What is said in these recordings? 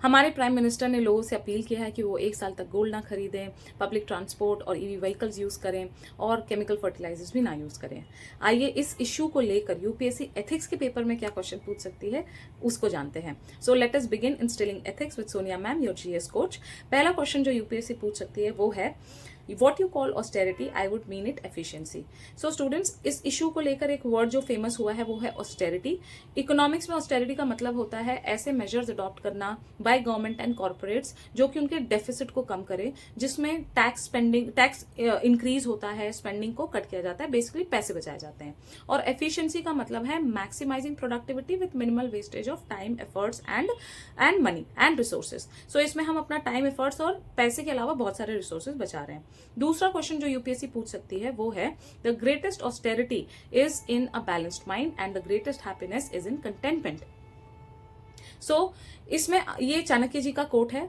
हमारे prime minister ने लोगों से अपील किया है कि वो 1 साल तक गोल्ड ना खरीदें, पब्लिक ट्रांसपोर्ट और ईवी व्हीकल्स यूज़ करें और केमिकल फर्टिलाइजर्स भी ना यूज़ करें। आइए इस इशू को लेकर यूपीएससी एथिक्स के पेपर में क्या क्वेश्चन पूछ सकती है उसको जानते हैं। So let us begin instilling ethics with Sonia ma'am, your GS coach. पहला क्वेश्चन जो यूपीएससी पूछ सकती है वो है, what you call austerity, I would mean it efficiency. So students, इस इशू को लेकर एक वर्ड जो फेमस हुआ है वो है ऑस्टेरिटी। इकोनॉमिक्स में ऑस्टेरिटी का मतलब होता है ऐसे मेजर्स अडॉप्ट करना बाय गवर्नमेंट एंड कॉर्पोरेट्स जो कि उनके डेफिसिट को कम करे, जिसमें टैक्स इंक्रीज होता है, स्पेंडिंग को कट किया जाता है, बेसिकली पैसे बचाए जाते हैं। और एफिशिएंसी का मतलब है maximising productivity with minimal wastage of time, efforts and money and resources. So इसमें हम अपना टाइम, एफर्ट्स और पैसे के अलावा बहुत सारे रिसोर्सेज बचा रहे हैं। दूसरा क्वेश्चन जो यूपीएससी पूछ सकती है वो है, the greatest austerity is in a balanced mind and the greatest happiness is in contentment. So इसमें ये चाणक्य जी का कोट है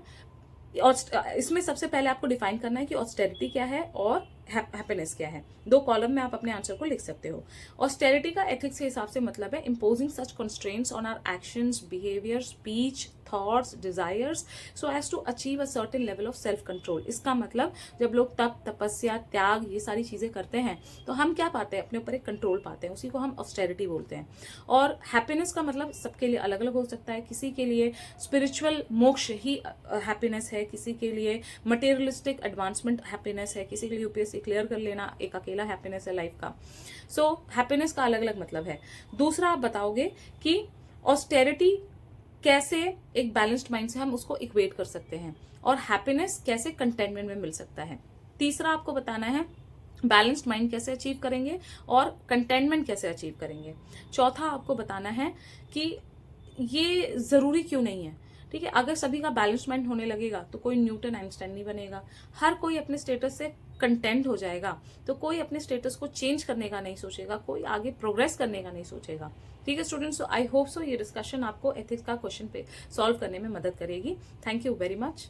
और इसमें सबसे पहले आपको डिफाइन करना है कि ऑस्टेरिटी क्या है और हैप्पीनेस क्या है। 2 कॉलम में आप अपने आंसर को लिख सकते हो। ऑस्टेरिटी का एथिक्स के हिसाब से मतलब है imposing such constraints on our actions, behaviour, speech, thoughts, desires so as to achieve a certain level of self control. इसका मतलब जब लोग तप, तपस्या, त्याग ये सारी चीजें करते हैं तो हम क्या पाते हैं, अपने ऊपर एक कंट्रोल पाते हैं, उसी को हम ऑस्टेरिटी बोलते हैं। और हैप्पीनेस का मतलब सबके लिए अलग अलग हो सकता है। किसी के लिए स्पिरिचुअल मोक्ष ही हैप्पीनेस है, किसी के लिए मटेरियलिस्टिक एडवांसमेंट हैप्पीनेस है, किसी के लिए यूपीएससी क्लियर कर लेना एक अकेला हैप्पीनेस है लाइफ का। सो हैप्पीनेस का अलग अलग मतलब है। दूसरा आप बताओगे कि ऑस्टेरिटी कैसे एक बैलेंस्ड माइंड से हम उसको इक्वेट कर सकते हैं और हैप्पीनेस कैसे कंटेनमेंट में मिल सकता है। तीसरा आपको बताना है बैलेंस्ड माइंड कैसे अचीव करेंगे और कंटेनमेंट कैसे अचीव करेंगे। चौथा आपको बताना है कि ये जरूरी क्यों नहीं है। ठीक है, अगर सभी का बैलेंस माइंड होने लगेगा तो कोई न्यूटन आइंस्टाइन नहीं बनेगा, हर कोई अपने स्टेटस से कंटेंट हो जाएगा, तो कोई अपने स्टेटस को चेंज करने का नहीं सोचेगा, कोई आगे प्रोग्रेस करने का नहीं सोचेगा। ठीक है स्टूडेंट्स, आई होप सो ये डिस्कशन आपको एथिक्स का क्वेश्चन पे सॉल्व करने में मदद करेगी। Thank you very much.